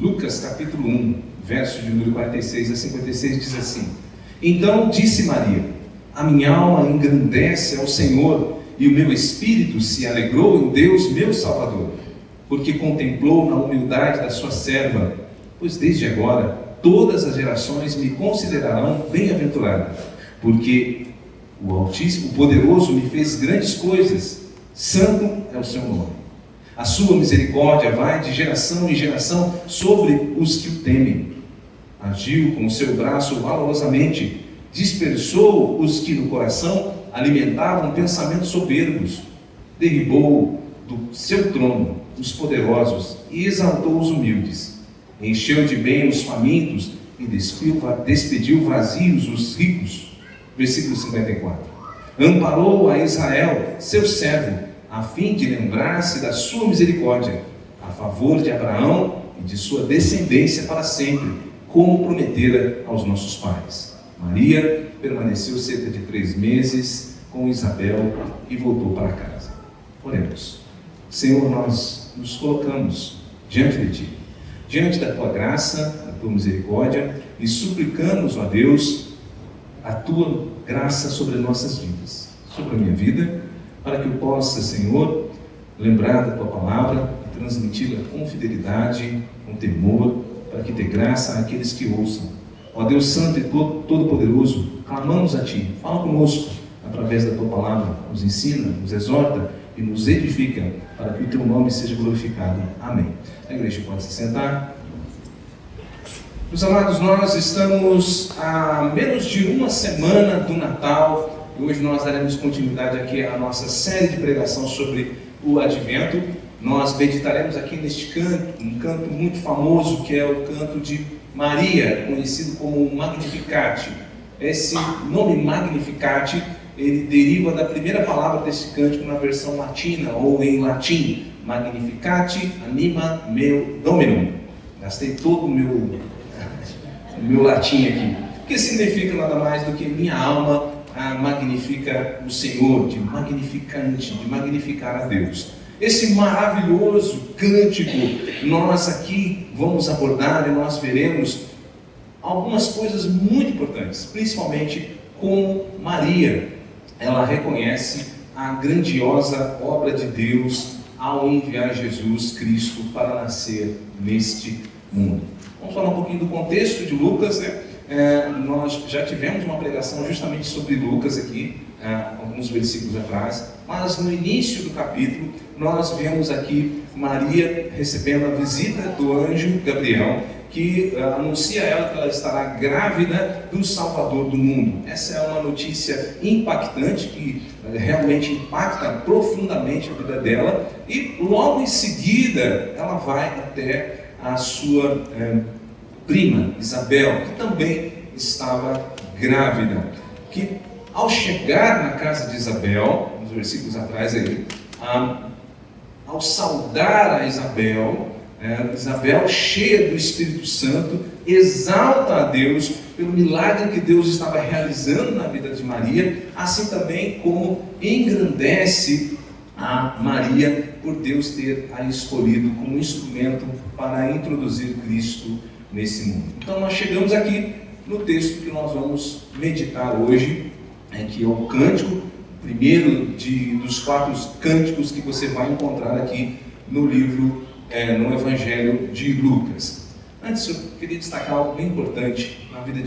Lucas capítulo 1, verso de número 46 a 56 diz assim: Então disse Maria: A minha alma engrandece ao Senhor, e o meu espírito se alegrou em Deus meu Salvador, porque contemplou na humildade da sua serva, pois desde agora todas as gerações me considerarão bem-aventurada, porque o Altíssimo, o Poderoso, me fez grandes coisas, santo é o seu nome. A sua misericórdia vai de geração em geração sobre os que o temem. Agiu com o seu braço valorosamente, dispersou os que no coração alimentavam pensamentos soberbos, derribou do seu trono os poderosos e exaltou os humildes, encheu de bem os famintos e despediu vazios os ricos. Versículo 54. Amparou a Israel, seu servo, a fim de lembrar-se da sua misericórdia, a favor de Abraão e de sua descendência para sempre, como prometera aos nossos pais. Maria permaneceu cerca de 3 meses com Isabel e voltou para casa. Oremos. Senhor, nós nos colocamos diante de Ti, diante da Tua graça, da Tua misericórdia, e suplicamos, ó Deus, a Tua graça sobre nossas vidas, sobre a minha vida, para que eu possa, Senhor, lembrar da Tua palavra e transmiti-la com fidelidade, com temor, para que dê graça àqueles que ouçam. Ó Deus Santo e Todo-Poderoso, clamamos a Ti, fala conosco através da Tua palavra, nos ensina, nos exorta e nos edifica, para que o Teu nome seja glorificado. Amém. A igreja pode se sentar. Meus amados, nós estamos a menos de uma semana do Natal. Hoje nós daremos continuidade aqui à nossa série de pregação sobre o Advento. Nós meditaremos aqui neste canto, um canto muito famoso, que é o canto de Maria, conhecido como Magnificat. Esse nome Magnificat, ele deriva da primeira palavra desse cântico na versão latina, ou em latim: Magnificat anima meu Dominum. Gastei todo o meu latim aqui, que significa nada mais do que minha alma magnifica o Senhor, de magnificante, de magnificar a Deus. Esse maravilhoso cântico, nós aqui vamos abordar e nós veremos algumas coisas muito importantes, principalmente como Maria, ela reconhece a grandiosa obra de Deus ao enviar Jesus Cristo para nascer neste mundo. Vamos falar um pouquinho do contexto de Lucas, né? Nós já tivemos uma pregação justamente sobre Lucas aqui, alguns versículos atrás, mas no início do capítulo nós vemos aqui Maria recebendo a visita do anjo Gabriel, que anuncia a ela que ela estará grávida do Salvador do mundo. Essa é uma notícia impactante, que realmente impacta profundamente a vida dela, e logo em seguida ela vai até a sua prima Isabel, que também estava grávida, que ao chegar na casa de Isabel, nos versículos atrás aí, ao saudar a Isabel, Isabel, cheia do Espírito Santo, exalta a Deus pelo milagre que Deus estava realizando na vida de Maria, assim também como engrandece a Maria por Deus ter a escolhido como instrumento para introduzir Cristo nesse mundo. Então nós chegamos aqui no texto que nós vamos meditar hoje, que é o cântico, o primeiro dos 4 cânticos que você vai encontrar aqui no livro, no Evangelho de Lucas. Antes eu queria destacar algo bem importante na vida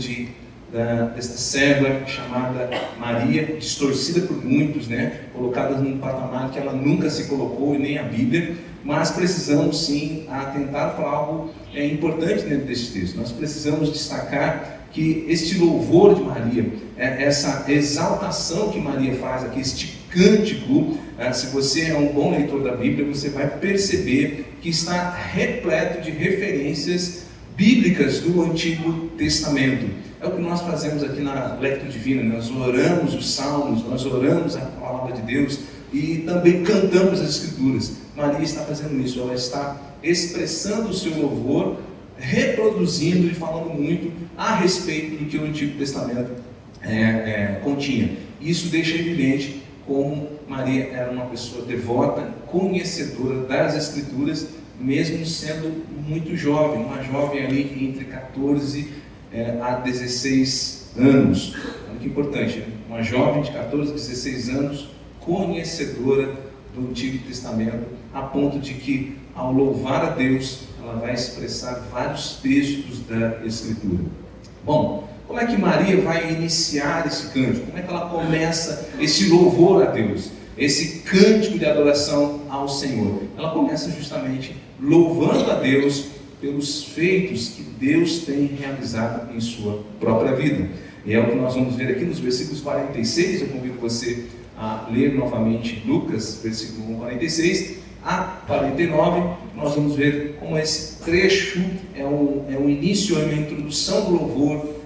desta serva chamada Maria, distorcida por muitos, colocada num patamar que ela nunca se colocou, e nem a Bíblia, mas precisamos sim tentar falar algo importante dentro deste texto. Nós precisamos destacar que este louvor de Maria, essa exaltação que Maria faz aqui, este cântico, se você é um bom leitor da Bíblia, você vai perceber que está repleto de referências bíblicas do Antigo Testamento. É o que nós fazemos aqui na Lectio Divina. Nós oramos os salmos, nós oramos a palavra de Deus e também cantamos as Escrituras. Maria está fazendo isso, ela está expressando o seu louvor, reproduzindo e falando muito a respeito do que o Antigo Testamento continha. Isso deixa evidente como Maria era uma pessoa devota, conhecedora das Escrituras, mesmo sendo muito jovem, uma jovem ali entre 14 a 16 anos. Olha que importante, né? Uma jovem de 14 a 16 anos, conhecedora do Antigo Testamento, a ponto de que, ao louvar a Deus, ela vai expressar vários textos da Escritura. Bom, como é que Maria vai iniciar esse cântico? Como é que ela começa esse louvor a Deus? Esse cântico de adoração ao Senhor? Ela começa justamente louvando a Deus pelos feitos que Deus tem realizado em sua própria vida. E é o que nós vamos ver aqui nos versículos 46, eu convido você a ler novamente Lucas, versículo 1, 46 a 49, nós vamos ver como esse trecho é um início, é uma introdução do louvor,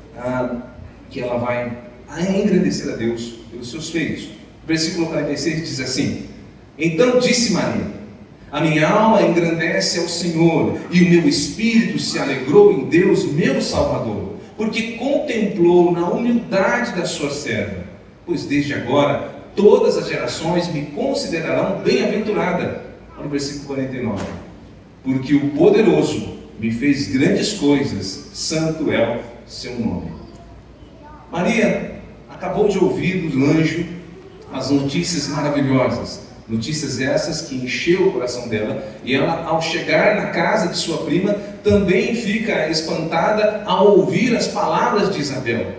que ela vai engrandecer a Deus pelos seus feitos. O versículo 46 diz assim: então disse Maria, a minha alma engrandece ao Senhor, e o meu espírito se alegrou em Deus, meu Salvador, porque contemplou na humildade da sua serva, pois desde agora todas as gerações me considerarão bem-aventurada. Olha o versículo 49. Porque o poderoso me fez grandes coisas, santo é o seu nome. Maria acabou de ouvir do anjo as notícias maravilhosas, notícias essas que encheu o coração dela, e ela, ao chegar na casa de sua prima, também fica espantada ao ouvir as palavras de Isabel.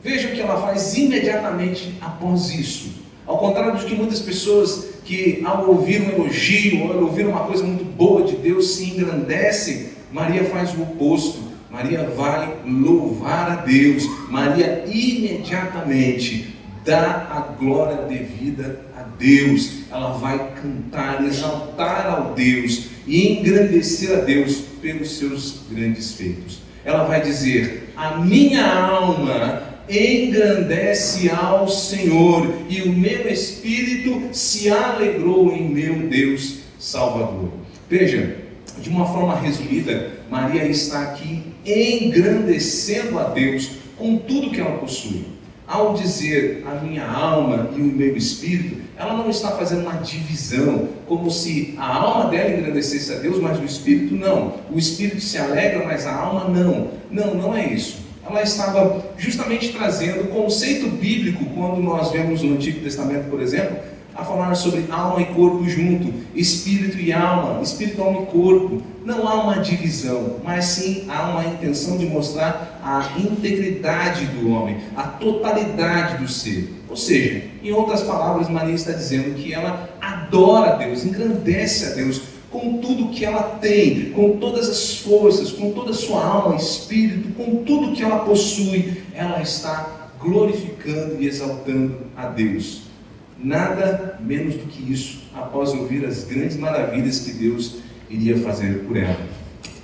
Veja o que ela faz imediatamente após isso. Ao contrário de que muitas pessoas que, ao ouvir um elogio, ou ao ouvir uma coisa muito boa de Deus, se engrandecem, Maria faz o oposto. Maria vai louvar a Deus. Maria imediatamente dá a glória devida a Deus. Ela vai cantar, exaltar ao Deus e engrandecer a Deus pelos seus grandes feitos. Ela vai dizer: a minha alma engrandece ao Senhor, e o meu espírito se alegrou em meu Deus Salvador. Veja, de uma forma resumida, Maria está aqui engrandecendo a Deus com tudo que ela possui. Ao dizer a minha alma e o meu espírito, ela não está fazendo uma divisão, como se a alma dela engrandecesse a Deus, mas o espírito não. O espírito se alegra, mas a alma não. Não é isso. Ela estava justamente trazendo o conceito bíblico, quando nós vemos no Antigo Testamento, por exemplo, a falar sobre alma e corpo junto, espírito e alma, espírito, alma e corpo. Não há uma divisão, mas sim há uma intenção de mostrar a integridade do homem, a totalidade do ser. Ou seja, em outras palavras, Maria está dizendo que ela adora a Deus, engrandece a Deus com tudo que ela tem, com todas as forças, com toda a sua alma, espírito, com tudo que ela possui, ela está glorificando e exaltando a Deus. Nada menos do que isso, após ouvir as grandes maravilhas que Deus iria fazer por ela.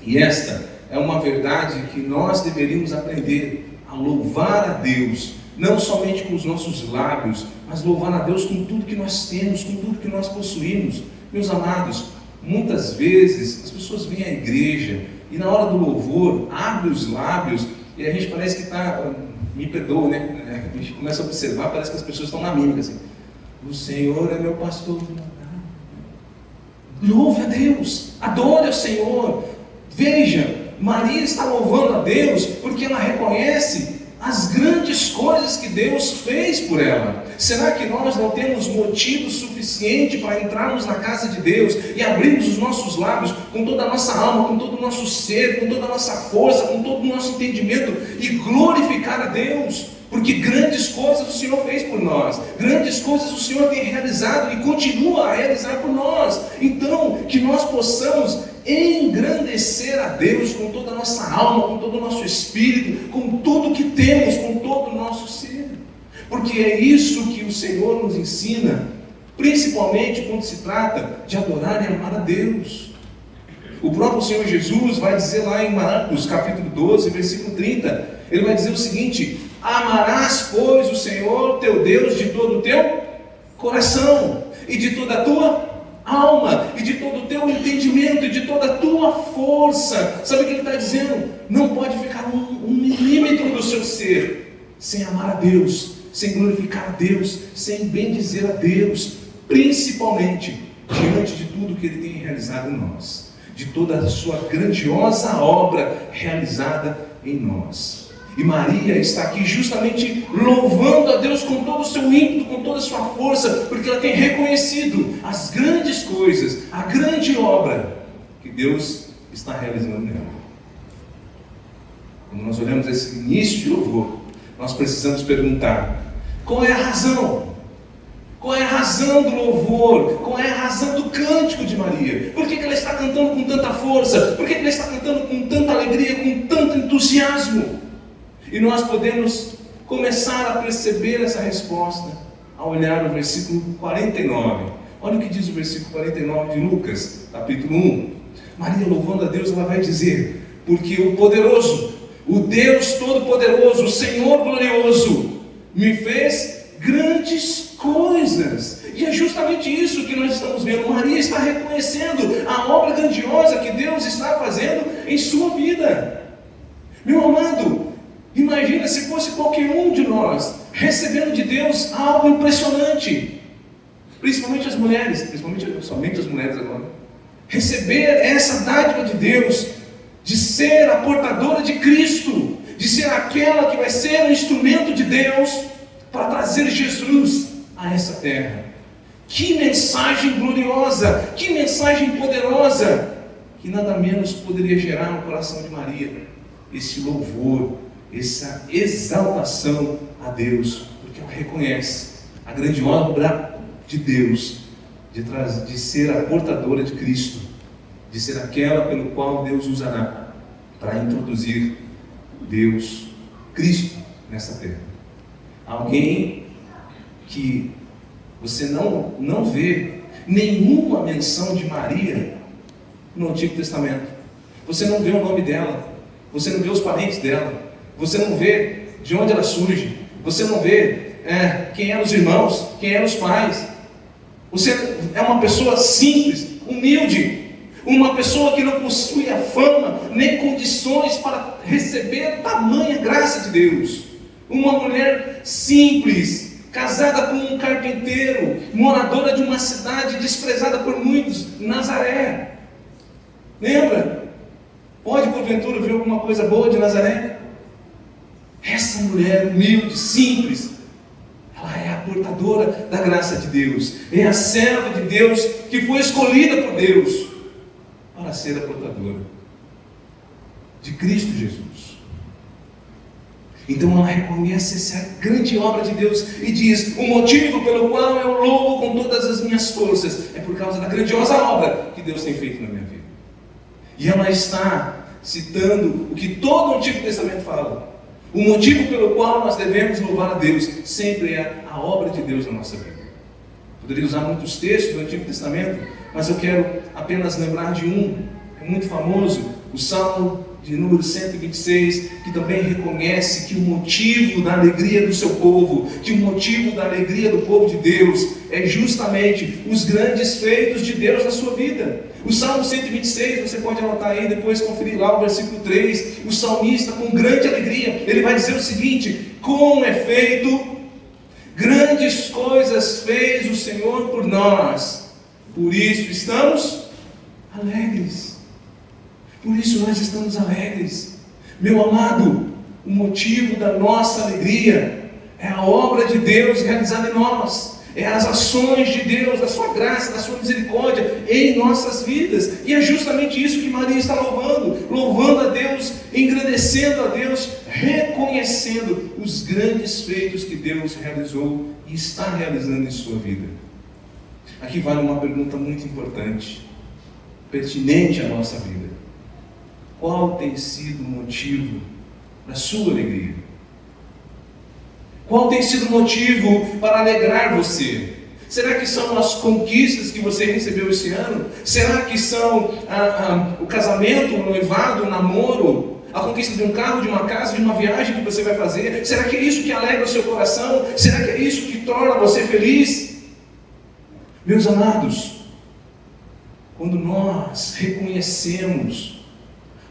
E esta é uma verdade que nós deveríamos aprender a louvar a Deus, não somente com os nossos lábios, mas louvar a Deus com tudo que nós temos, com tudo que nós possuímos. Meus amados, muitas vezes as pessoas vêm à igreja e na hora do louvor abre os lábios e a gente parece que está, me perdoa, né? A gente começa a observar, parece que as pessoas estão na mímica assim: o Senhor é meu pastor. Louve a Deus, adore ao Senhor. Veja, Maria está louvando a Deus porque ela reconhece as grandes coisas que Deus fez por ela. Será que nós não temos motivo suficiente para entrarmos na casa de Deus e abrirmos os nossos lábios com toda a nossa alma, com todo o nosso ser, com toda a nossa força, com todo o nosso entendimento e glorificar a Deus? Porque grandes coisas o Senhor fez por nós, grandes coisas o Senhor tem realizado e continua a realizar por nós. Então, que nós possamos engrandecer a Deus com toda a nossa alma, com todo o nosso espírito, com tudo que temos, com todo o nosso ser. Porque é isso que o Senhor nos ensina, principalmente quando se trata de adorar e amar a Deus. O próprio Senhor Jesus vai dizer lá em Marcos capítulo 12, versículo 30, ele vai dizer o seguinte: amarás, pois, o Senhor teu Deus de todo o teu coração, e de toda a tua alma, e de todo o teu entendimento, e de toda a tua força. Sabe o que ele está dizendo? Não pode ficar um milímetro do seu ser sem amar a Deus, sem glorificar a Deus, sem bendizer a Deus, principalmente diante de tudo que Ele tem realizado em nós, de toda a sua grandiosa obra realizada em nós. E Maria está aqui justamente louvando a Deus com todo o seu ímpeto, com toda a sua força, porque ela tem reconhecido as grandes coisas, a grande obra que Deus está realizando nela. Quando nós olhamos esse início de louvor, nós precisamos perguntar: qual é a razão? Qual é a razão do louvor? Qual é a razão do cântico de Maria? Por que ela está cantando com tanta força? Por que ela está cantando com tanta alegria, com tanto entusiasmo? E nós podemos começar a perceber essa resposta ao olhar o versículo 49. Olha o que diz o versículo 49 de Lucas, capítulo 1. Maria, louvando a Deus, ela vai dizer: porque o poderoso, o Deus todo-poderoso, o Senhor glorioso, me fez grandes coisas. E é justamente isso que nós estamos vendo. Maria está reconhecendo a obra grandiosa que Deus está fazendo em sua vida. Meu amado, imagina se fosse qualquer um de nós recebendo de Deus algo impressionante. Principalmente as mulheres, somente as mulheres agora. Receber essa dádiva de Deus, de ser a portadora de Cristo, de ser aquela que vai ser o instrumento de Deus para trazer Jesus a essa terra. Que mensagem gloriosa, que mensagem poderosa, que nada menos poderia gerar no coração de Maria esse louvor, essa exaltação a Deus, porque ela reconhece a grande obra de Deus, de ser a portadora de Cristo, de ser aquela pelo qual Deus usará para introduzir Cristo nessa terra. Alguém que você não vê nenhuma menção de Maria no Antigo Testamento. Você não vê o nome dela, você não vê os parentes dela, você não vê de onde ela surge, você não vê quem eram os irmãos, quem eram os pais. Você é uma pessoa simples, humilde, uma pessoa que não possui a fama nem condições para receber tamanha graça de Deus. Uma mulher simples, casada com um carpinteiro, moradora de uma cidade desprezada por muitos, Nazaré. Lembra? Pode porventura ver alguma coisa boa de Nazaré? Essa mulher humilde, simples, ela é a portadora da graça de Deus, é a serva de Deus que foi escolhida por Deus para ser a portadora de Cristo Jesus. Então ela reconhece essa grande obra de Deus e diz: o motivo pelo qual eu louvo com todas as minhas forças é por causa da grandiosa obra que Deus tem feito na minha vida. E ela está citando o que todo o Antigo Testamento fala. O motivo pelo qual nós devemos louvar a Deus sempre é a obra de Deus na nossa vida. Poderia usar muitos textos do Antigo Testamento, mas eu quero apenas lembrar de um, é muito famoso, o Salmo de número 126, que também reconhece que o motivo da alegria do seu povo, que o motivo da alegria do povo de Deus é justamente os grandes feitos de Deus na sua vida. O Salmo 126, você pode anotar aí, depois conferir lá o versículo 3, o salmista com grande alegria, ele vai dizer o seguinte: com efeito, grandes coisas fez o Senhor por nós, por isso estamos alegres. Por isso nós estamos alegres. Meu amado, o motivo da nossa alegria é a obra de Deus realizada em nós, é as ações de Deus, da sua graça, da sua misericórdia em nossas vidas. E é justamente isso que Maria está louvando a Deus, engrandecendo a Deus, reconhecendo os grandes feitos que Deus realizou e está realizando em sua vida. Aqui vale uma pergunta muito importante, pertinente à nossa vida. Qual tem sido o motivo da sua alegria? Qual tem sido o motivo para alegrar você? Será que são as conquistas que você recebeu esse ano? Será que são o casamento, o noivado, o namoro, a conquista de um carro, de uma casa, de uma viagem que você vai fazer? Será que é isso que alegra o seu coração? Será que é isso que torna você feliz? Meus amados, quando nós reconhecemos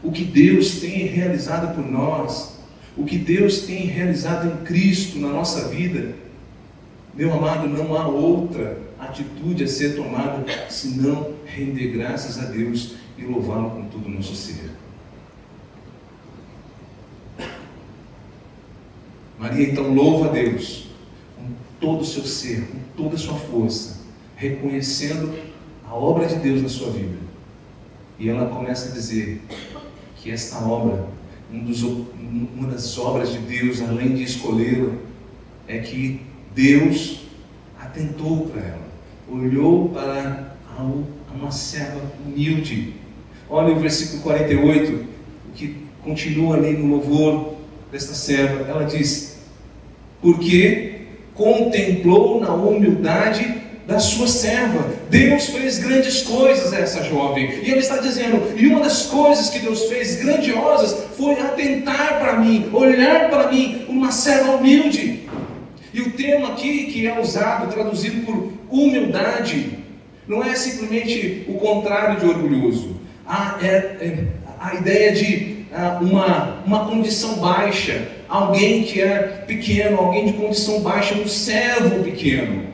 o que Deus tem realizado por nós, o que Deus tem realizado em Cristo na nossa vida, meu amado, não há outra a atitude a ser tomada, senão render graças a Deus e louvá-lo com todo o nosso ser. Maria então louva a Deus com todo o seu ser, com toda a sua força, reconhecendo a obra de Deus na sua vida. E ela começa a dizer que esta obra, uma das obras de Deus, além de escolhê-la, é que Deus atentou para ela, olhou para uma serva humilde. Olha o versículo 48, que continua ali no louvor desta serva. Ela diz: porque contemplou na humildade da sua serva. Deus fez grandes coisas a essa jovem. E ele está dizendo, e uma das coisas que Deus fez grandiosas foi atentar para mim, olhar para mim, uma serva humilde. E o termo aqui que é usado, traduzido por humildade, não é simplesmente o contrário de orgulhoso. A ideia de uma condição baixa, alguém que é pequeno, alguém de condição baixa, um servo pequeno.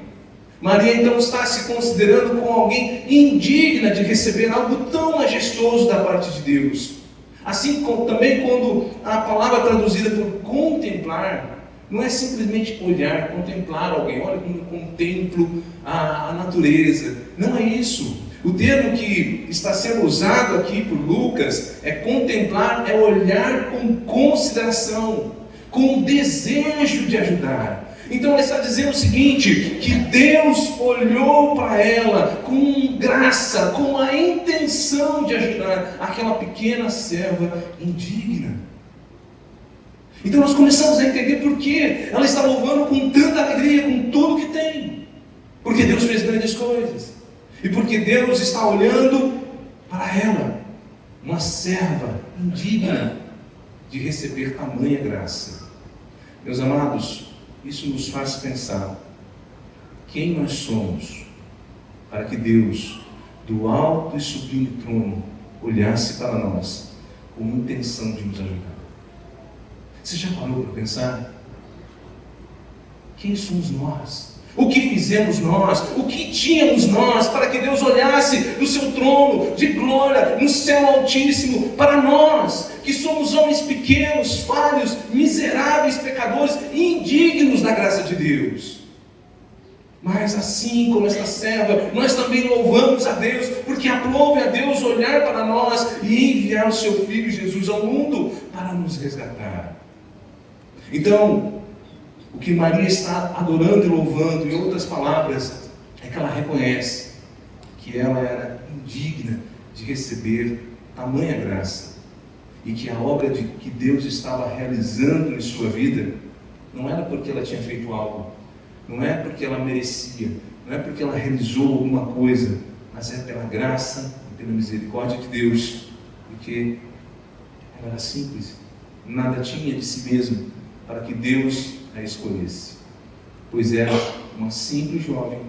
Maria então está se considerando como alguém indigna de receber algo tão majestoso da parte de Deus. Assim como também quando a palavra traduzida por contemplar, não é simplesmente olhar, contemplar alguém. Olha como eu contemplo a natureza. Não é isso. O termo que está sendo usado aqui por Lucas é contemplar, é olhar com consideração, com desejo de ajudar. Então ela está dizendo o seguinte, que Deus olhou para ela com graça, com a intenção de ajudar aquela pequena serva indigna. Então nós começamos a entender por que ela está louvando com tanta alegria, com tudo que tem. Porque Deus fez grandes coisas. E porque Deus está olhando para ela, uma serva indigna de receber tamanha graça. Meus amados, isso nos faz pensar quem nós somos para que Deus, do alto e sublime trono, olhasse para nós com intenção de nos ajudar. Você já parou para pensar? Quem somos nós? O que fizemos nós? O que tínhamos nós para que Deus olhasse do seu trono de glória no céu altíssimo para nós, que somos homens pequenos, falhos, miseráveis, pecadores, indignos da graça de Deus? Mas assim como esta serva, nós também louvamos a Deus, porque aprove a Deus olhar para nós e enviar o seu Filho Jesus ao mundo para nos resgatar. Então, o que Maria está adorando e louvando, em outras palavras, é que ela reconhece que ela era indigna de receber tamanha graça, e que a obra que Deus estava realizando em sua vida não era porque ela tinha feito algo, não é porque ela merecia, não é porque ela realizou alguma coisa, mas é pela graça e pela misericórdia de Deus, porque ela era simples, nada tinha de si mesma para que Deus a escolhesse, pois era uma simples jovem,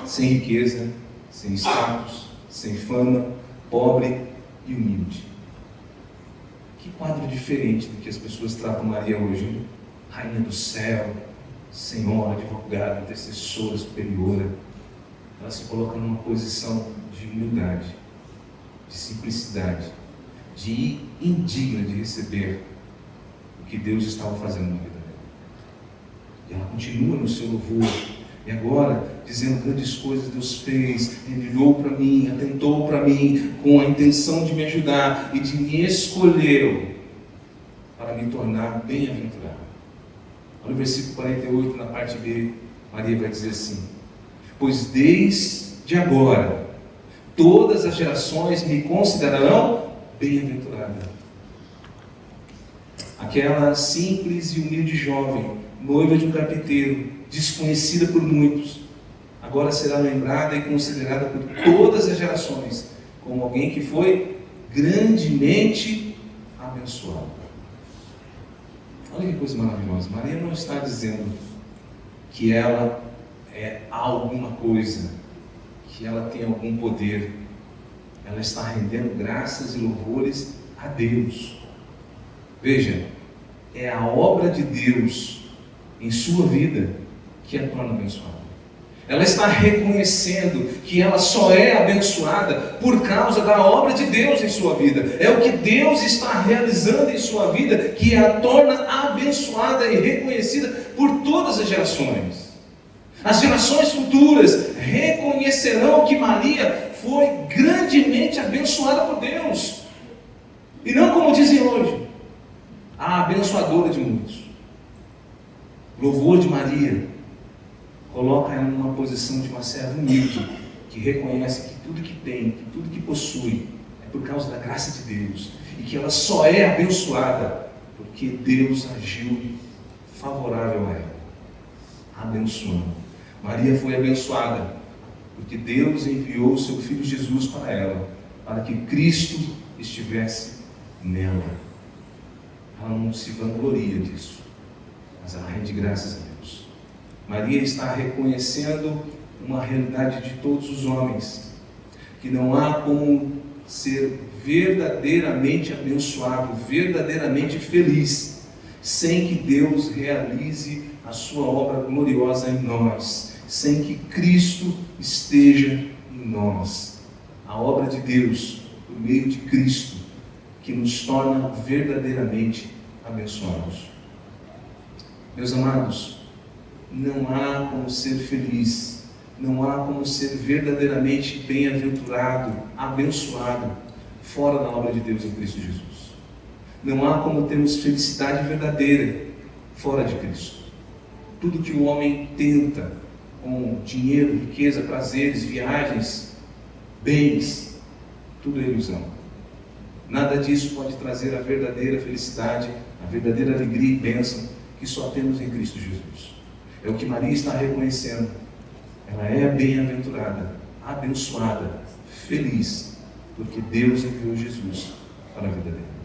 sem riqueza, sem status, sem fama, pobre e humilde. Que quadro diferente do que as pessoas tratam Maria hoje, né? Rainha do céu, Senhora, advogada, intercessora, superiora. Ela se coloca numa posição de humildade, de simplicidade, de indigna de receber o que Deus estava fazendo na vida dela. E ela continua no seu louvor, e agora dizendo grandes coisas Deus fez, Ele olhou para mim, atentou para mim, com a intenção de me ajudar e de me escolher para me tornar bem-aventurado. Olha o versículo 48, na parte B, Maria vai dizer assim: pois desde agora todas as gerações me considerarão bem-aventurada. Aquela simples e humilde jovem, noiva de um carpinteiro, desconhecida por muitos, agora será lembrada e considerada por todas as gerações como alguém que foi grandemente abençoado. Olha que coisa maravilhosa. Maria não está dizendo que ela é alguma coisa, que ela tem algum poder. Ela está rendendo graças e louvores a Deus. Veja, é a obra de Deus em sua vida que a torna abençoada. Ela está reconhecendo que ela só é abençoada por causa da obra de Deus em sua vida. É o que Deus está realizando em sua vida que a torna abençoada e reconhecida por todas as gerações. As gerações futuras reconhecerão que Maria foi grandemente abençoada por Deus. E não como dizem hoje, a abençoadora de muitos. Louvor de Maria coloca ela numa posição de uma serva humilde, que reconhece que tudo que tem, que tudo que possui, é por causa da graça de Deus, e que ela só é abençoada porque Deus agiu favorável a ela, abençoando. Maria foi abençoada porque Deus enviou o seu Filho Jesus para ela, para que Cristo estivesse nela. Ela não se vangloria disso, mas ela rende graças a Deus. Maria está reconhecendo uma realidade de todos os homens, que não há como ser verdadeiramente abençoado, verdadeiramente feliz, sem que Deus realize a sua obra gloriosa em nós, sem que Cristo esteja em nós. A obra de Deus, por meio de Cristo, que nos torna verdadeiramente abençoados. Meus amados, não há como ser feliz, não há como ser verdadeiramente bem-aventurado, abençoado, fora da obra de Deus em Cristo Jesus. Não há como termos felicidade verdadeira fora de Cristo. Tudo que o homem tenta, com dinheiro, riqueza, prazeres, viagens, bens, tudo é ilusão. Nada disso pode trazer a verdadeira felicidade, a verdadeira alegria e bênção que só temos em Cristo Jesus. É o que Maria está reconhecendo. Ela é bem-aventurada, abençoada, feliz, porque Deus enviou Jesus para a vida dela.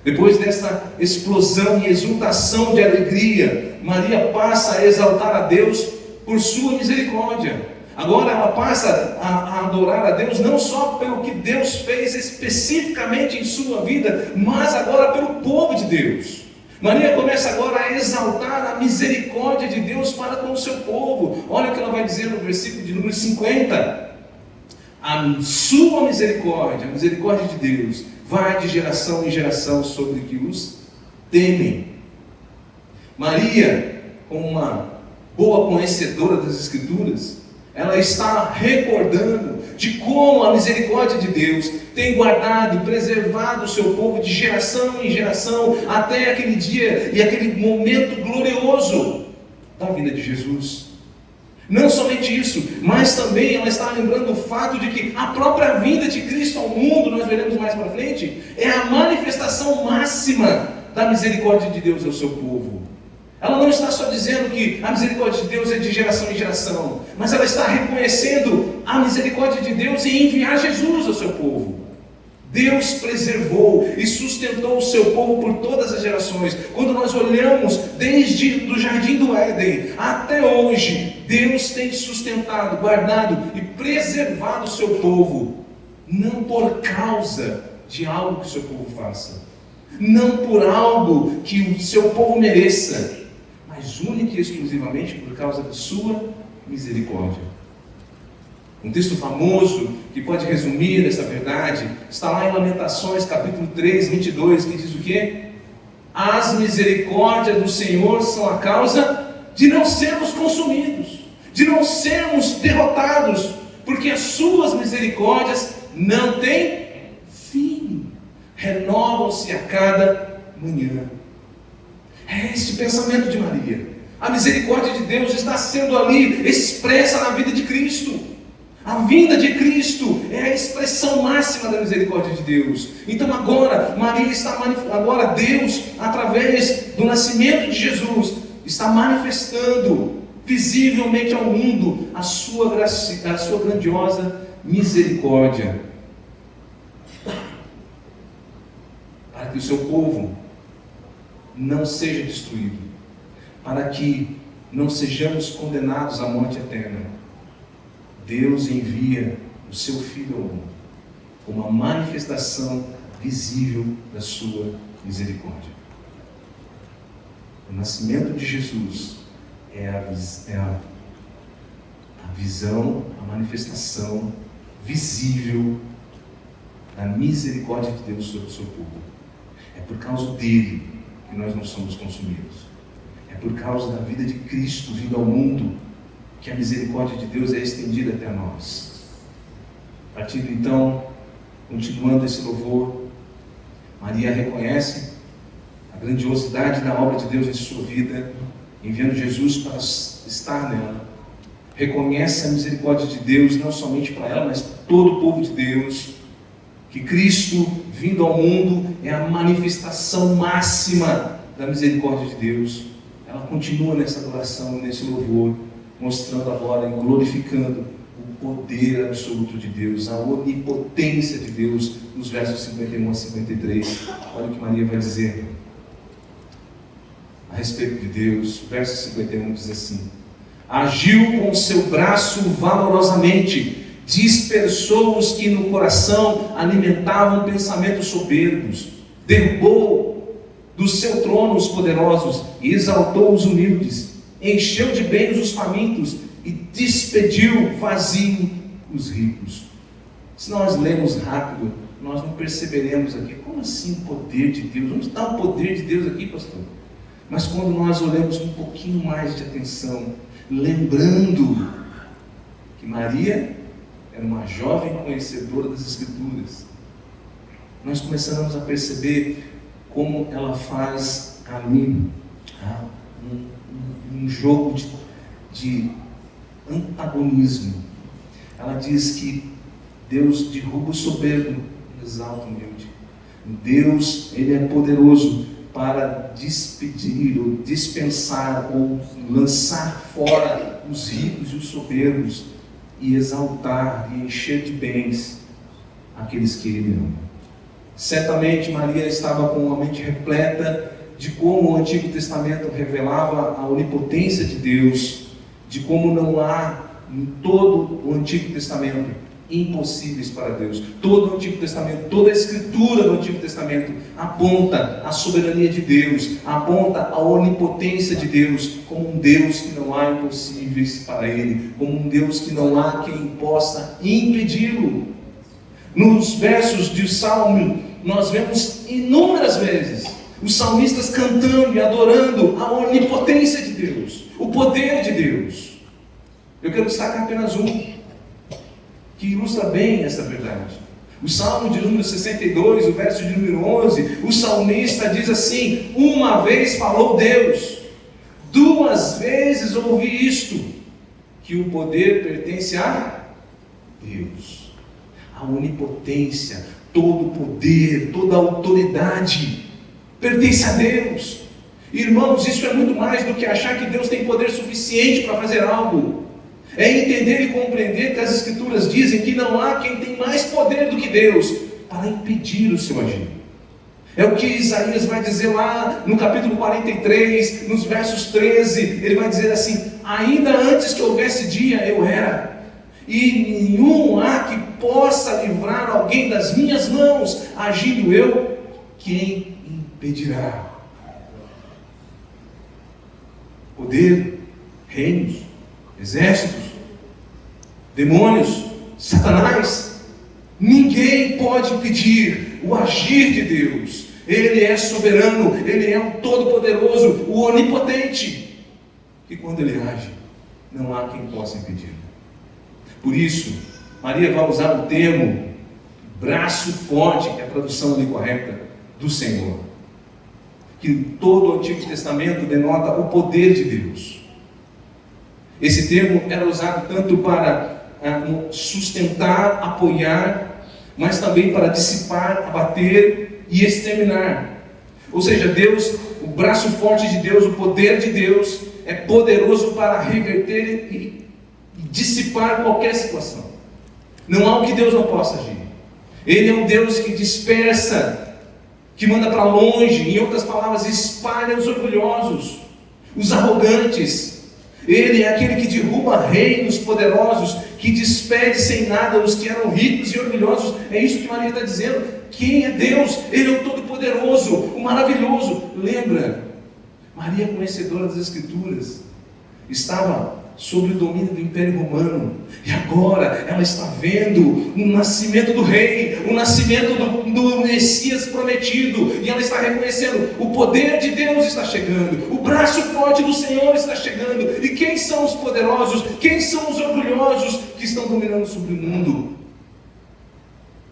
Depois dessa explosão e exultação de alegria, Maria passa a exaltar a Deus por sua misericórdia. Agora ela passa a adorar a Deus não só pelo que Deus fez especificamente em sua vida, mas agora pelo povo de Deus. Maria começa agora a exaltar a misericórdia de Deus para com o seu povo. Olha o que ela vai dizer no versículo de número 50. A sua misericórdia, a misericórdia de Deus, vai de geração em geração sobre que os temem. Maria, como uma boa conhecedora das Escrituras, ela está recordando de como a misericórdia de Deus tem guardado e preservado o seu povo de geração em geração, até aquele dia e aquele momento glorioso da vida de Jesus. Não somente isso, mas também ela está lembrando o fato de que a própria vinda de Cristo ao mundo, nós veremos mais para frente, é a manifestação máxima da misericórdia de Deus ao seu povo. Ela não está só dizendo que a misericórdia de Deus é de geração em geração, mas ela está reconhecendo a misericórdia de Deus em enviar Jesus ao seu povo. Deus preservou e sustentou o seu povo por todas as gerações. Quando nós olhamos desde o jardim do Éden até hoje, Deus tem sustentado, guardado e preservado o seu povo, não por causa de algo que o seu povo faça, não por algo que o seu povo mereça, mas única e exclusivamente por causa da sua misericórdia. Um texto famoso que pode resumir essa verdade está lá em Lamentações, capítulo 3, 22, que diz o quê? As misericórdias do Senhor são a causa de não sermos consumidos, de não sermos derrotados, porque as suas misericórdias não têm fim, renovam-se a cada manhã. É este pensamento de Maria. A misericórdia de Deus está sendo ali expressa na vida de Cristo. A vinda de Cristo é a expressão máxima da misericórdia de Deus. Então agora, agora Deus, através do nascimento de Jesus, está manifestando visivelmente ao mundo a sua grandiosa misericórdia, para que o seu povo não seja destruído, para que não sejamos condenados à morte eterna. Deus envia o seu Filho ao mundo como uma manifestação visível da sua misericórdia. O nascimento de Jesus é a a visão, a manifestação visível da misericórdia de Deus sobre o seu povo. É por causa dele que nós não somos consumidos. É por causa da vida de Cristo vindo ao mundo que a misericórdia de Deus é estendida até nós. Partindo então, continuando esse louvor, Maria reconhece a grandiosidade da obra de Deus em sua vida, enviando Jesus para estar nela. Reconhece a misericórdia de Deus, não somente para ela, mas para todo o povo de Deus, que Cristo vindo ao mundo é a manifestação máxima da misericórdia de Deus. Ela continua nessa adoração, nesse louvor, mostrando agora e glorificando o poder absoluto de Deus, a onipotência de Deus, nos versos 51 a 53. Olha o que Maria vai dizer a respeito de Deus. O verso 51 diz assim: agiu com o seu braço valorosamente, dispersou os que no coração alimentavam pensamentos soberbos, derrubou do seu trono os poderosos e exaltou os humildes, encheu de bens os famintos e despediu vazio os ricos. Se nós lemos rápido, nós não perceberemos aqui, como assim o poder de Deus? Onde está o poder de Deus aqui, pastor? Mas quando nós olhamos um pouquinho mais de atenção, lembrando que Maria era uma jovem conhecedora das Escrituras, nós começamos a perceber como ela faz ali um jogo de antagonismo. Ela diz que Deus derruba o soberbo e exalta o humilde. Deus, Ele é poderoso para despedir ou dispensar ou lançar fora os ricos e os soberbos e exaltar e encher de bens aqueles que Ele ama. Certamente Maria estava com uma mente repleta de como o Antigo Testamento revelava a onipotência de Deus, de como não há em todo o Antigo Testamento impossíveis para Deus. Todo o Antigo Testamento, toda a Escritura do Antigo Testamento aponta a soberania de Deus, aponta a onipotência de Deus, como um Deus que não há impossíveis para Ele, como um Deus que não há quem possa impedi-lo. Nos versos de Salmo, nós vemos inúmeras vezes os salmistas cantando e adorando a onipotência de Deus, o poder de Deus. Eu quero destacar apenas um, que ilustra bem essa verdade. O Salmo de número 62, o verso de número 11, o salmista diz assim: uma vez falou Deus, duas vezes ouvi isto, que o poder pertence a Deus. A onipotência, todo o poder, toda a autoridade pertence a Deus. Irmãos, isso é muito mais do que achar que Deus tem poder suficiente para fazer algo. É entender e compreender que as Escrituras dizem que não há quem tem mais poder do que Deus para impedir o seu agir. É o que Isaías vai dizer lá no capítulo 43, nos versos 13, ele vai dizer assim: ainda antes que houvesse dia eu era, e nenhum há que possa livrar alguém das minhas mãos. Agindo eu, quem impedirá? Poder, reinos, exércitos, demônios, Satanás, ninguém pode impedir o agir de Deus. Ele é soberano, Ele é o Todo-Poderoso, o Onipotente, e quando Ele age, não há quem possa impedir. Por isso, Maria vai usar o termo braço forte, que é a tradução ali correta, do Senhor, que todo o Antigo Testamento denota o poder de Deus. Esse termo era usado tanto para sustentar, apoiar, mas também para dissipar, abater e exterminar. Ou seja, Deus, o braço forte de Deus, o poder de Deus é poderoso para reverter e dissipar qualquer situação. Não há o que Deus não possa agir. Ele é um Deus que dispersa, que manda para longe, em outras palavras, espalha os orgulhosos, os arrogantes. Ele é aquele que derruba reinos poderosos, que despede sem nada os que eram ricos e orgulhosos. É isso que Maria está dizendo. Quem é Deus? Ele é o Todo-Poderoso, o Maravilhoso. Lembra, Maria, conhecedora das Escrituras, estava sobre o domínio do Império Romano. E agora ela está vendo o nascimento do rei, o nascimento do Messias prometido. E ela está reconhecendo: o poder de Deus está chegando, o braço forte do Senhor está chegando. E quem são os poderosos? Quem são os orgulhosos que estão dominando sobre o mundo?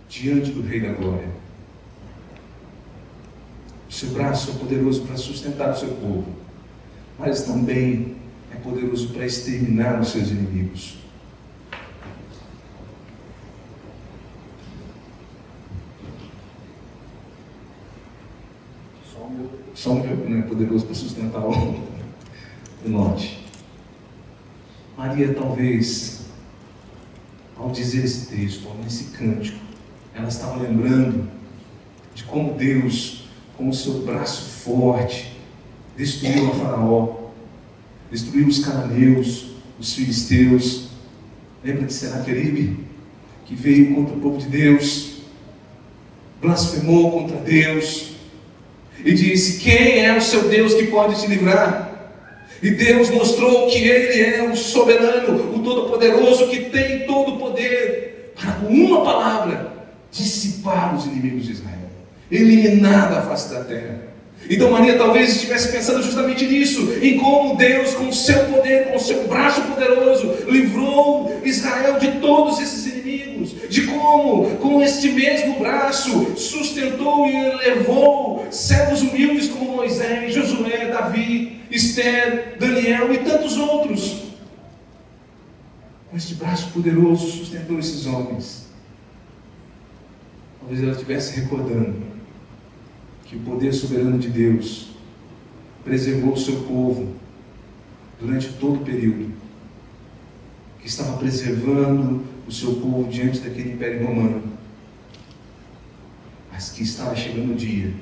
Diante do Rei da Glória. O seu braço é poderoso para sustentar o seu povo, mas também é poderoso para exterminar os seus inimigos. Só o meu não é poderoso para sustentar o norte. Maria, talvez, ao dizer esse texto, nesse cântico, ela estava lembrando de como Deus, com o seu braço forte, destruiu a Faraó, destruiu os cananeus, os filisteus. Lembra de Senaqueribe, que veio contra o povo de Deus, blasfemou contra Deus e disse: quem é o seu Deus que pode te livrar? E Deus mostrou que Ele é o soberano, o todo-poderoso, que tem todo o poder para, com uma palavra, dissipar os inimigos de Israel, eliminar da face da terra. Então Maria talvez estivesse pensando justamente nisso, em como Deus, com o seu poder, com o seu braço poderoso, livrou Israel de todos esses inimigos, de como, com este mesmo braço, sustentou e elevou servos humildes como Moisés, Josué, Davi, Esther, Daniel e tantos outros. Com este braço poderoso sustentou esses homens. Talvez ela estivesse recordando que o poder soberano de Deus preservou o seu povo durante todo o período, que estava preservando o seu povo diante daquele Império Romano, mas que estava chegando o dia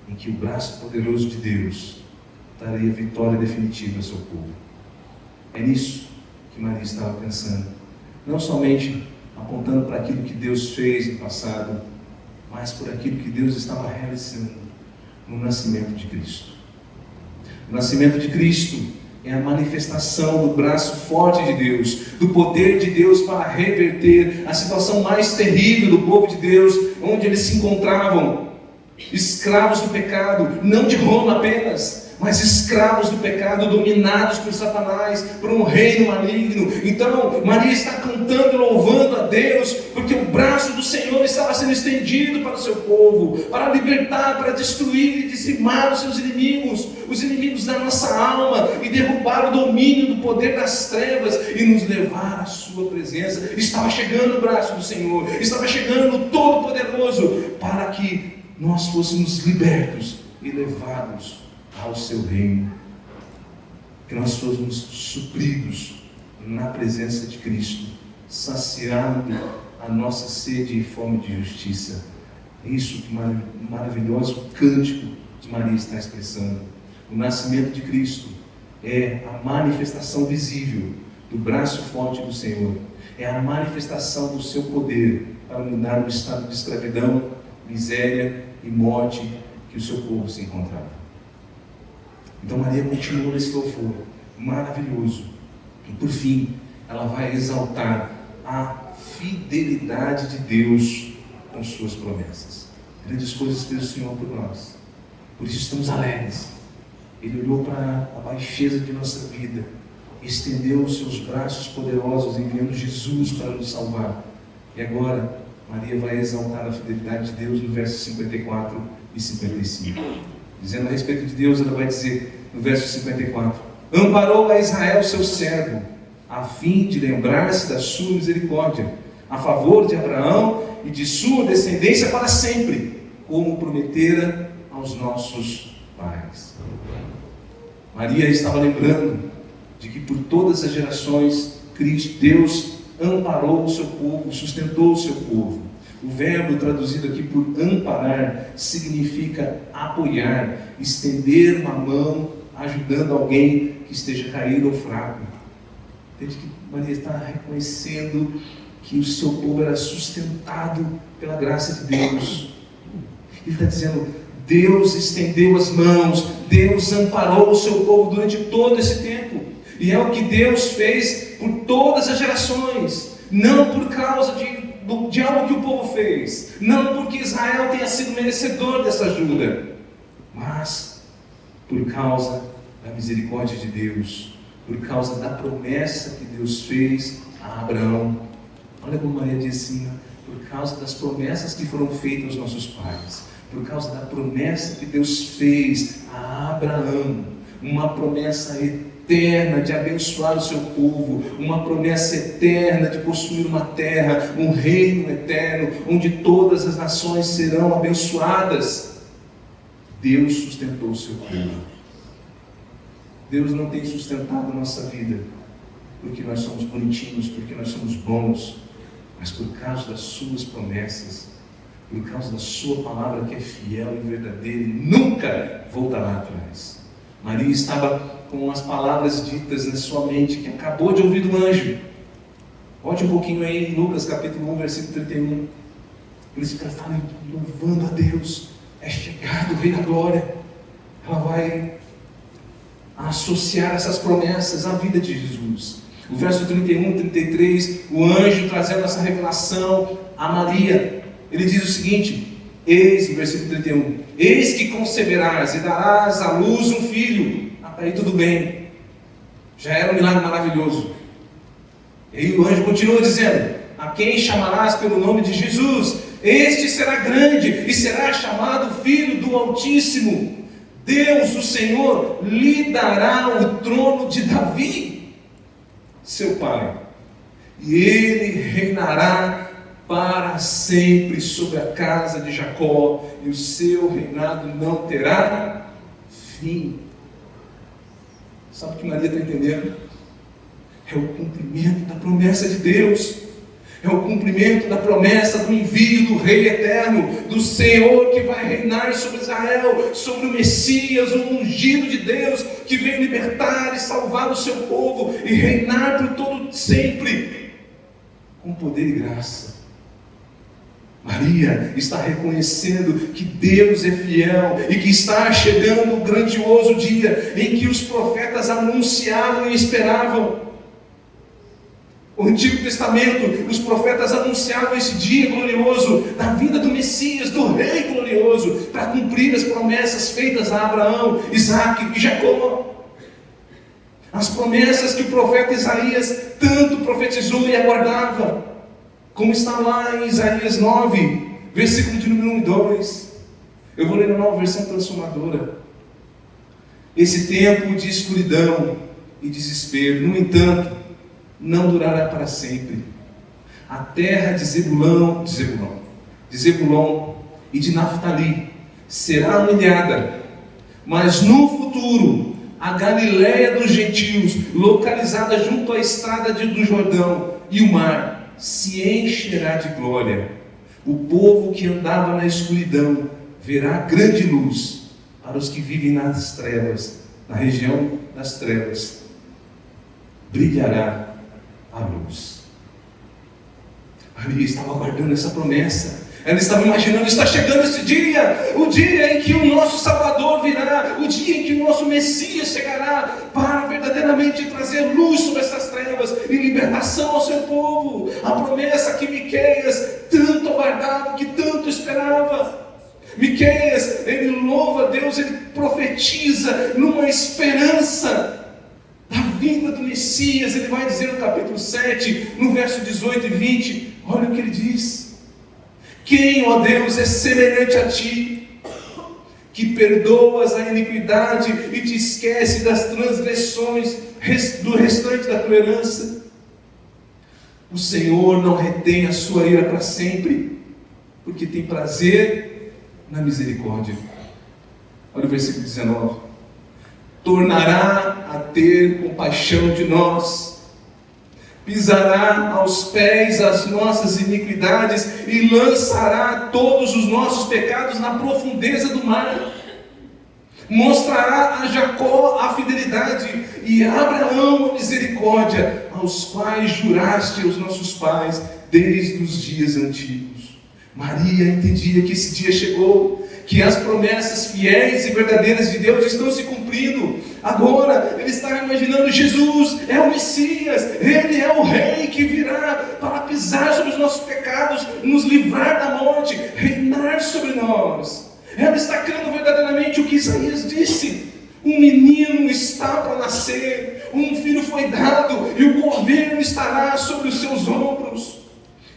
em que o braço poderoso de Deus daria vitória definitiva ao seu povo. É nisso que Maria estava pensando, não somente apontando para aquilo que Deus fez no passado, mas por aquilo que Deus estava realizando no nascimento de Cristo. O nascimento de Cristo é a manifestação do braço forte de Deus, do poder de Deus para reverter a situação mais terrível do povo de Deus, onde eles se encontravam, escravos do pecado, não de Roma apenas, mas escravos do pecado, dominados por Satanás, por um reino maligno. Então Maria está cantando e louvando a Deus, porque o braço do Senhor estava sendo estendido para o seu povo, para libertar, para destruir e dizimar os seus inimigos, os inimigos da nossa alma, e derrubar o domínio do poder das trevas e nos levar à sua presença. Estava chegando o braço do Senhor, estava chegando o Todo-Poderoso, para que nós fôssemos libertos e levados ao seu reino, que nós fôssemos supridos na presença de Cristo, saciando a nossa sede e fome de justiça. É isso que o maravilhoso cântico de Maria está expressando. O nascimento de Cristo é a manifestação visível do braço forte do Senhor, é a manifestação do seu poder para mudar o estado de escravidão, miséria e morte que o seu povo se encontrava. Então Maria continua nesse louvor maravilhoso, e por fim ela vai exaltar a fidelidade de Deus com suas promessas. Grandes coisas fez o Senhor por nós, por isso estamos alegres. Ele olhou para a baixeza de nossa vida, estendeu os seus braços poderosos, enviando Jesus para nos salvar. E agora Maria vai exaltar a fidelidade de Deus no verso 54 e 55. Dizendo a respeito de Deus, ela vai dizer no verso 54: amparou a Israel seu servo, a fim de lembrar-se da sua misericórdia, a favor de Abraão e de sua descendência para sempre, como prometera aos nossos pais. Maria estava lembrando de que por todas as gerações, Deus amparou o seu povo, sustentou o seu povo. O verbo traduzido aqui por amparar significa apoiar, estender uma mão, ajudando alguém que esteja caído ou fraco. Entende que Maria está reconhecendo que o seu povo era sustentado pela graça de Deus. Ele está dizendo: Deus estendeu as mãos, Deus amparou o seu povo durante todo esse tempo. E é o que Deus fez por todas as gerações, não por causa de algo que o povo fez, não porque Israel tenha sido merecedor dessa ajuda, mas por causa da misericórdia de Deus, por causa da promessa que Deus fez a Abraão. Olha como Maria diz assim, por causa das promessas que foram feitas aos nossos pais, por causa da promessa que Deus fez a Abraão, uma promessa eterna de abençoar o seu povo, uma promessa eterna de possuir uma terra, um reino eterno, onde todas as nações serão abençoadas. Deus sustentou o seu povo. Deus não tem sustentado a nossa vida porque nós somos bonitinhos, porque nós somos bons, mas por causa das suas promessas, por causa da sua palavra que é fiel e verdadeira e nunca voltará atrás. Maria estava com as palavras ditas na sua mente, que acabou de ouvir do anjo. Volte um pouquinho aí em Lucas capítulo 1, versículo 31. Por isso que ela está louvando a Deus. É chegado o Rei da Glória. Ela vai associar essas promessas à vida de Jesus. O verso 31, 33, o anjo trazendo essa revelação a Maria. Ele diz o seguinte, eis, no versículo 31, eis que conceberás e darás à luz um filho. Até aí tudo bem, já era um milagre maravilhoso. E aí o anjo continua dizendo, a quem chamarás pelo nome de Jesus? Este será grande e será chamado Filho do Altíssimo. Deus, o Senhor, lhe dará o trono de Davi, seu pai, e ele reinará para sempre sobre a casa de Jacó, e o seu reinado não terá fim. Sabe o que Maria está entendendo? É o cumprimento da promessa de Deus, é o cumprimento da promessa do envio do Rei Eterno, do Senhor que vai reinar sobre Israel, sobre o Messias, o ungido de Deus, que vem libertar e salvar o seu povo, e reinar por todo sempre, com poder e graça. Maria está reconhecendo que Deus é fiel e que está chegando o grandioso dia em que os profetas anunciavam e esperavam. O Antigo Testamento, os profetas anunciavam esse dia glorioso da vinda do Messias, do Rei glorioso, para cumprir as promessas feitas a Abraão, Isaque e Jacó. As promessas que o profeta Isaías tanto profetizou e aguardava, como está lá em Isaías 9, versículo de número 1 e 2. Eu vou ler na Nova Versão Transformadora. Esse tempo de escuridão e desespero, no entanto, não durará para sempre. A terra de Zebulon e de Naftali será humilhada, mas no futuro a Galileia dos gentios, localizada junto à estrada do Jordão e o mar, se encherá de glória. O povo que andava na escuridão verá grande luz. Para os que vivem nas trevas, na região das trevas, brilhará a luz. Maria estava aguardando essa promessa. Ela estava imaginando, está chegando esse dia, o dia em que o nosso Salvador virá, o dia em que o nosso Messias chegará para verdadeiramente trazer luz sobre essas trevas e libertação ao seu povo. A promessa que Miqueias tanto aguardava, que tanto esperava. Miqueias, ele louva a Deus, ele profetiza numa esperança da vinda do Messias. Ele vai dizer no capítulo 7, no verso 18 e 20, olha o que ele diz: quem, ó Deus, é semelhante a ti, que perdoas a iniquidade e te esquece das transgressões do restante da tua herança? O Senhor não retém a sua ira para sempre, porque tem prazer na misericórdia. Olha o versículo 19: tornará a ter compaixão de nós, pisará aos pés as nossas iniquidades e lançará todos os nossos pecados na profundeza do mar. Mostrará a Jacó a fidelidade e a Abraão a misericórdia, aos quais juraste aos nossos pais desde os dias antigos. Maria entendia que esse dia chegou, que as promessas fiéis e verdadeiras de Deus estão se cumprindo. Agora ele está imaginando: Jesus é o Messias, Ele é o Rei que virá para pisar sobre os nossos pecados, nos livrar da morte, reinar sobre nós. Ela está crendo verdadeiramente o que Isaías disse: um menino está para nascer, um filho foi dado, e o governo estará sobre os seus ombros,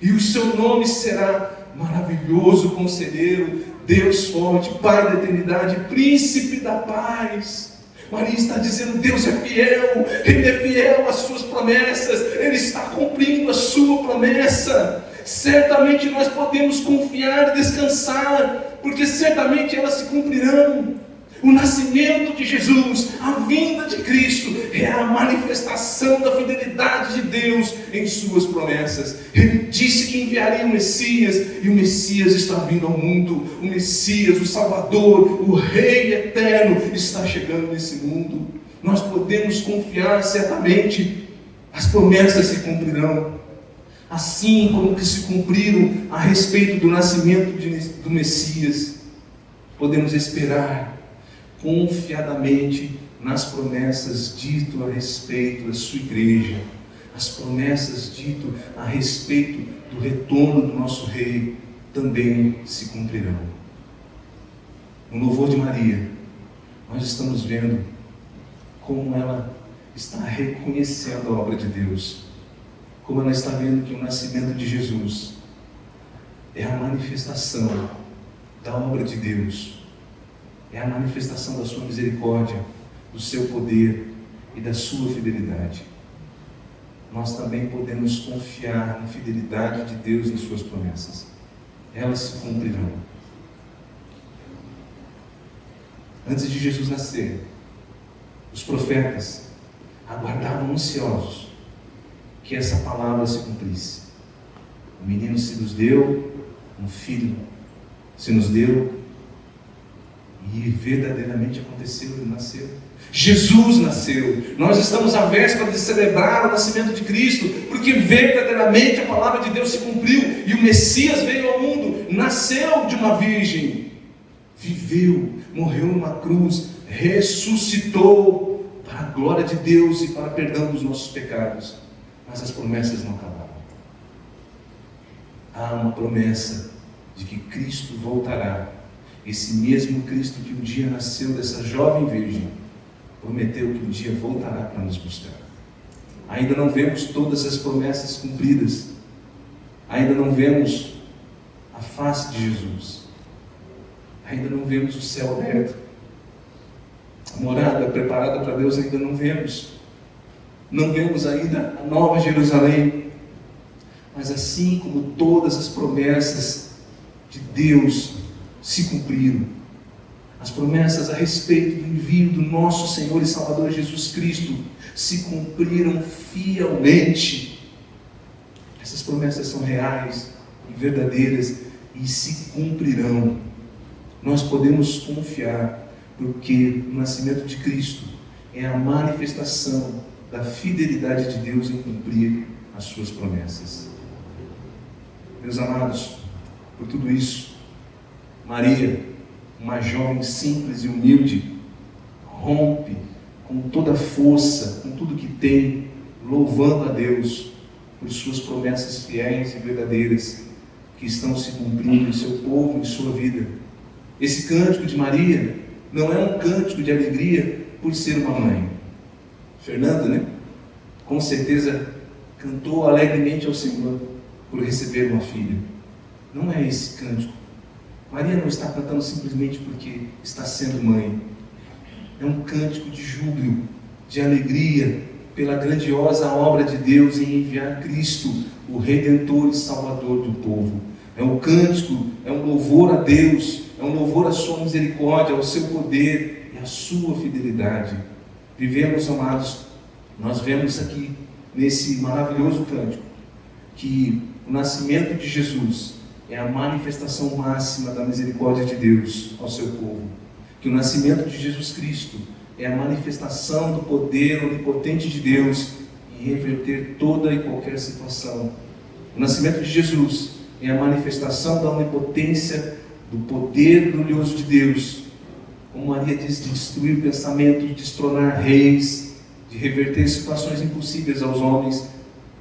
e o seu nome será Maravilhoso Conselheiro, Deus Forte, Pai da Eternidade, Príncipe da Paz. Maria está dizendo: Deus é fiel, Ele é fiel às suas promessas, Ele está cumprindo a sua promessa. Certamente nós podemos confiar e descansar, porque certamente elas se cumprirão. O nascimento de Jesus, a vinda de Cristo, é a manifestação da fidelidade de Deus em suas promessas. Ele disse que enviaria o Messias, e o Messias está vindo ao mundo. O Messias, o Salvador, o Rei eterno está chegando nesse mundo. Nós podemos confiar certamente, as promessas se cumprirão. Assim como que se cumpriram a respeito do nascimento do Messias, podemos esperar confiadamente nas promessas dito a respeito da sua igreja, as promessas dito a respeito do retorno do nosso Rei também se cumprirão. No louvor de Maria, nós estamos vendo como ela está reconhecendo a obra de Deus, como ela está vendo que o nascimento de Jesus é a manifestação da obra de Deus, é a manifestação da sua misericórdia, do seu poder e da sua fidelidade. Nós também podemos confiar na fidelidade de Deus em suas promessas. Elas se cumprirão. Antes de Jesus nascer, os profetas aguardavam ansiosos que essa palavra se cumprisse. O menino se nos deu, um filho se nos deu, e verdadeiramente aconteceu, ele nasceu. Jesus nasceu. Nós estamos à véspera de celebrar o nascimento de Cristo, porque verdadeiramente a palavra de Deus se cumpriu, e o Messias veio ao mundo, nasceu de uma virgem, viveu, morreu numa cruz, ressuscitou para a glória de Deus e para o perdão dos nossos pecados. Mas as promessas não acabaram. Há uma promessa de que Cristo voltará. Esse mesmo Cristo que um dia nasceu dessa jovem virgem, prometeu que um dia voltará para nos buscar. Ainda não vemos todas as promessas cumpridas, ainda não vemos a face de Jesus, ainda não vemos o céu aberto, a morada preparada para Deus ainda não vemos ainda a nova Jerusalém. Mas assim como todas as promessas de Deus se cumpriram, as promessas a respeito do envio do nosso Senhor e Salvador Jesus Cristo se cumpriram fielmente. Essas promessas são reais e verdadeiras e se cumprirão. Nós podemos confiar, porque o nascimento de Cristo é a manifestação da fidelidade de Deus em cumprir as suas promessas. Meus amados, por tudo isso, Maria, uma jovem simples e humilde, rompe com toda a força, com tudo que tem, louvando a Deus por suas promessas fiéis e verdadeiras que estão se cumprindo em seu povo, em sua vida. Esse cântico de Maria não é um cântico de alegria por ser uma mãe. Fernanda, né? Com certeza cantou alegremente ao Senhor por receber uma filha. Não é esse cântico. Maria não está cantando simplesmente porque está sendo mãe. É um cântico de júbilo, de alegria pela grandiosa obra de Deus em enviar Cristo, o Redentor e Salvador do povo. É um cântico, é um louvor a Deus, é um louvor à sua misericórdia, ao seu poder e à sua fidelidade. Vivemos, amados, nós vemos aqui nesse maravilhoso cântico que o nascimento de Jesus é a manifestação máxima da misericórdia de Deus ao seu povo. Que o nascimento de Jesus Cristo é a manifestação do poder onipotente de Deus em reverter toda e qualquer situação. O nascimento de Jesus é a manifestação da onipotência do poder glorioso de Deus, como Maria diz, de destruir pensamentos, de destronar reis, de reverter situações impossíveis aos homens,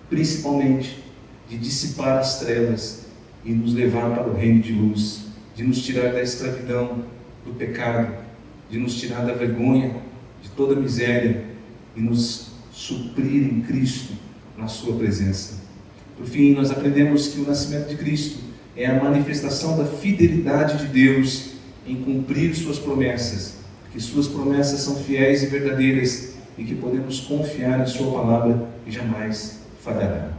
principalmente de dissipar as trevas e nos levar para o reino de luz, de nos tirar da escravidão, do pecado, de nos tirar da vergonha, de toda a miséria e nos suprir em Cristo, na sua presença. Por fim, nós aprendemos que o nascimento de Cristo é a manifestação da fidelidade de Deus em cumprir suas promessas, que suas promessas são fiéis e verdadeiras e que podemos confiar em sua palavra que jamais falhará.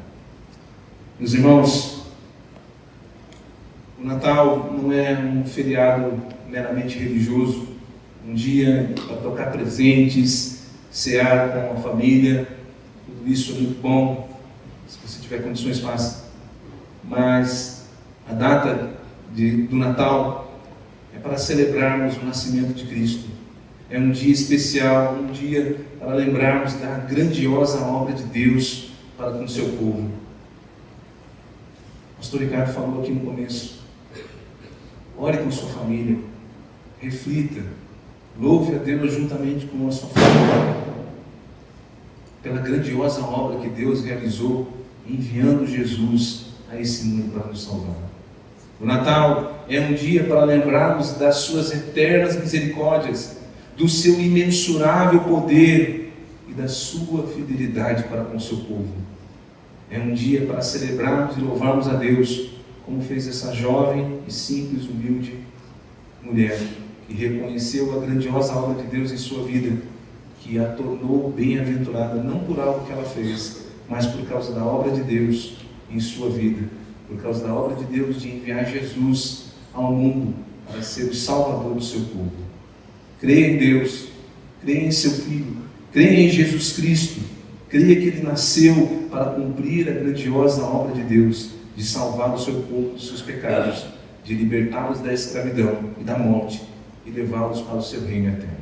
Meus irmãos, o Natal não é um feriado meramente religioso, um dia para trocar presentes, cear com a família, tudo isso é muito bom, se você tiver condições, faça. Mas a data do Natal é para celebrarmos o nascimento de Cristo. É um dia especial, um dia para lembrarmos da grandiosa obra de Deus para com o seu povo. O pastor Ricardo falou aqui no começo. Ore com sua família, reflita, louve a Deus juntamente com a sua família pela grandiosa obra que Deus realizou enviando Jesus a esse mundo para nos salvar. O Natal é um dia para lembrarmos das suas eternas misericórdias, do seu imensurável poder e da sua fidelidade para com o seu povo. É um dia para celebrarmos e louvarmos a Deus, como fez essa jovem e simples, humilde mulher, que reconheceu a grandiosa obra de Deus em sua vida, que a tornou bem-aventurada, não por algo que ela fez, mas por causa da obra de Deus em sua vida, por causa da obra de Deus de enviar Jesus ao mundo para ser o Salvador do seu povo. Creia em Deus, creia em seu Filho, creia em Jesus Cristo, creia que Ele nasceu para cumprir a grandiosa obra de Deus, de salvar o seu povo dos seus pecados, de libertá-los da escravidão e da morte e levá-los para o seu reino eterno.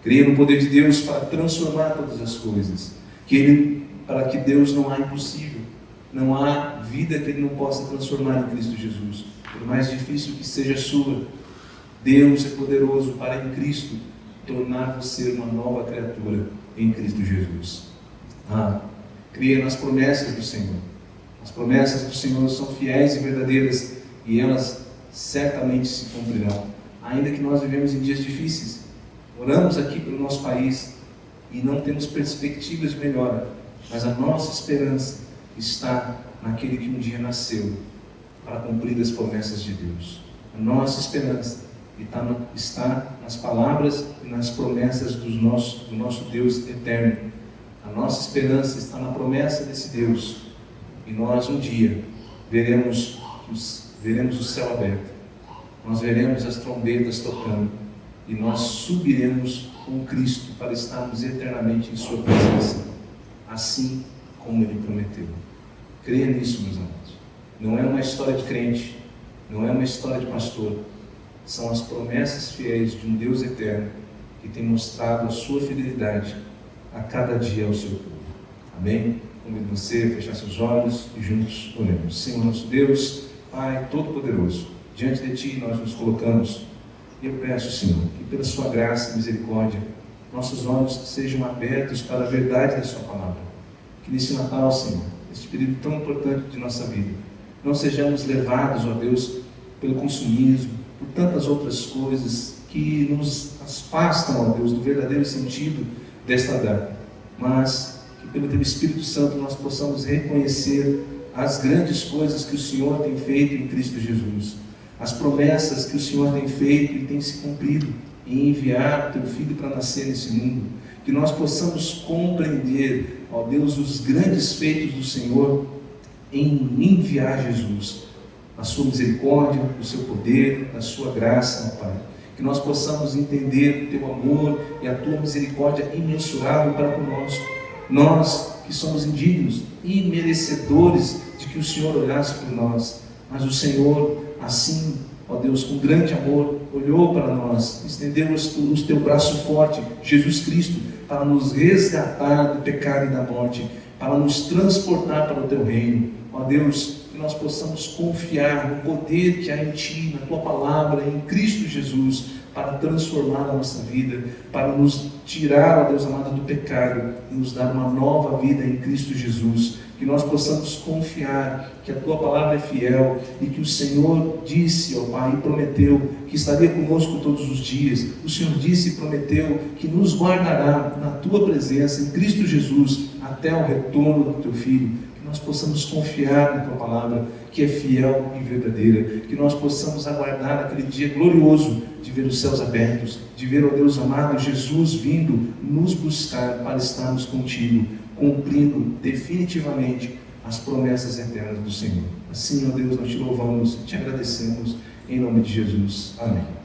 Creia no poder de Deus para transformar todas as coisas, para que Deus não há impossível, não há vida que Ele não possa transformar em Cristo Jesus. Por mais difícil que seja a sua, Deus é poderoso para em Cristo tornar você uma nova criatura em Cristo Jesus. Creia nas promessas do Senhor. As promessas do Senhor são fiéis e verdadeiras e elas certamente se cumprirão. Ainda que nós vivemos em dias difíceis, oramos aqui pelo nosso país e não temos perspectivas de melhora, mas a nossa esperança está naquele que um dia nasceu para cumprir as promessas de Deus. A nossa esperança está nas palavras e nas promessas do nosso Deus eterno. A nossa esperança está na promessa desse Deus. E nós um dia veremos o céu aberto. Nós veremos as trombetas tocando. E nós subiremos com Cristo para estarmos eternamente em sua presença. Assim como Ele prometeu. Creia nisso, meus amados. Não é uma história de crente. Não é uma história de pastor. São as promessas fiéis de um Deus eterno que tem mostrado a sua fidelidade a cada dia ao seu povo. Amém? Convido você a fechar seus olhos e juntos oremos. Senhor nosso Deus, Pai Todo-Poderoso, diante de Ti nós nos colocamos e eu peço, Senhor, que pela Sua graça e misericórdia nossos olhos sejam abertos para a verdade da Sua palavra. Que nesse Natal, Senhor, este período tão importante de nossa vida, não sejamos levados, ó Deus, pelo consumismo, por tantas outras coisas que nos afastam, ó Deus, do verdadeiro sentido desta data, mas que pelo Teu Espírito Santo nós possamos reconhecer as grandes coisas que o Senhor tem feito em Cristo Jesus, as promessas que o Senhor tem feito e tem se cumprido em enviar o Teu Filho para nascer nesse mundo, que nós possamos compreender, ó Deus, os grandes feitos do Senhor em enviar Jesus, a Sua misericórdia, o Seu poder, a Sua graça, ó Pai. Que nós possamos entender o Teu amor e a Tua misericórdia imensurável para conosco. Nós que somos indignos e merecedores de que o Senhor olhasse por nós. Mas o Senhor, assim, ó Deus, com grande amor, olhou para nós, estendeu o Teu braço forte, Jesus Cristo, para nos resgatar do pecado e da morte, para nos transportar para o Teu reino. Ó Deus, que nós possamos confiar no poder que há em Ti, na Tua Palavra, em Cristo Jesus, para transformar a nossa vida, para nos tirar, ó Deus amado, do pecado, e nos dar uma nova vida em Cristo Jesus. Que nós possamos confiar que a Tua Palavra é fiel e que o Senhor disse, ó Pai, e prometeu que estaria conosco todos os dias. O Senhor disse e prometeu que nos guardará na Tua presença em Cristo Jesus até o retorno do Teu Filho. Que nós possamos confiar na Tua Palavra, que é fiel e verdadeira. Que nós possamos aguardar aquele dia glorioso de ver os céus abertos, de ver, ó Deus amado, Jesus vindo nos buscar para estarmos contigo, cumprindo definitivamente as promessas eternas do Senhor. Assim, ó Deus, nós te louvamos, te agradecemos, em nome de Jesus. Amém.